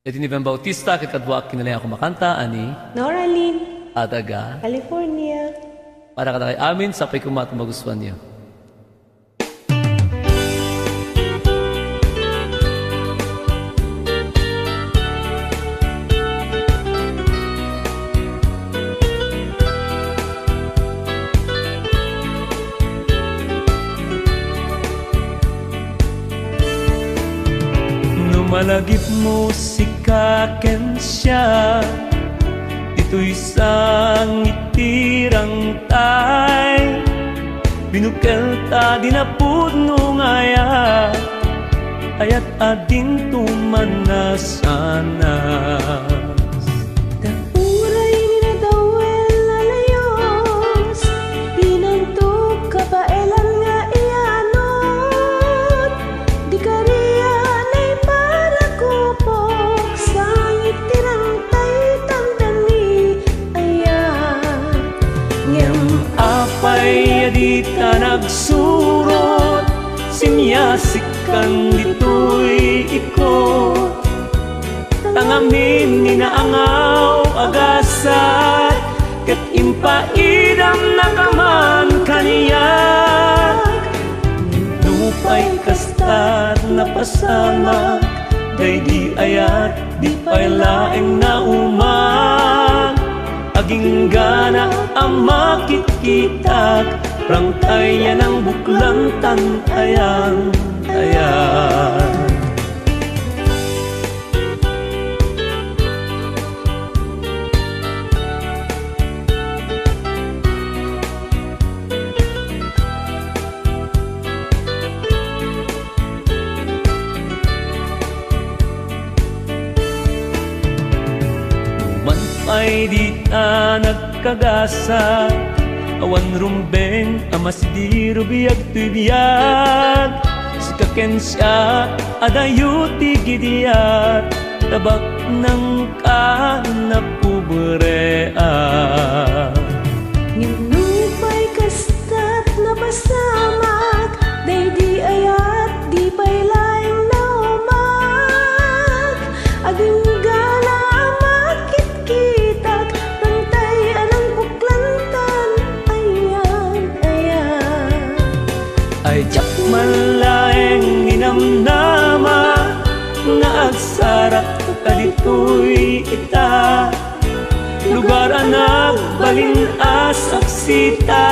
Iti ni Ben Bautista, ket kadwa kinalay ako makanta, ani, Noraline, Adaga, California. para kada kay amin, sapay kumat magustuhan niyo. Malagip mo si Kakensya, ito'y isang itirang tay. Binukel ta dinapudno ngaya, ayat adin tumanasanas. Uray ni na dawel lalayos, inantok kabaelan nga iyanot. Di kariyan ay para kupok, sangit tirang tay tandani ayan. Ngem apay adita nagsurot, sinyasikan dito'y ikot. Tangamin ni naangaw agasat, ket impaidam nakaman kaniyag. Lupay kastat na pasamak, day di ayat, di pay laeng na umag. Aging gana ang makikitag, prangtayan ang buklang tantayan, ayan. Ay di ta nagkagasa, awan rumbeng amas di rubiyag tuy biyag. Si Kakensya adayo ti gidiyat, tabak ng kanapuberea. Nginupay kastat na pasamak, day di ayat, di pay laeng na umag. Aging gana makit-kitak, tantay anang buklantan, ayan, ayan. Ay jak malaeng inamnama, nga agsarak kadito'y ita. Lugar anag balin asaksita,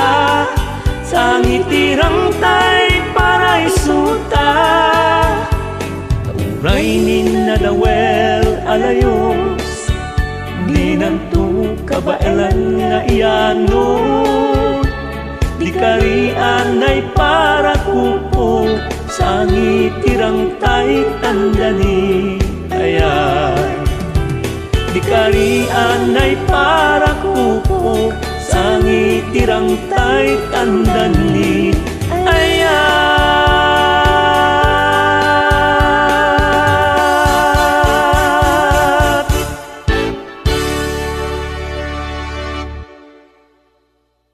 sa ngitirang tay para isuta. Tauray ni nadawel alayos, di nanto kabaelan nga iyanot. Di karian ay para kupo, sa ngitirang tay tandani ayan. Di karian ay para kupo, sa ngitirang tay tandani ayan.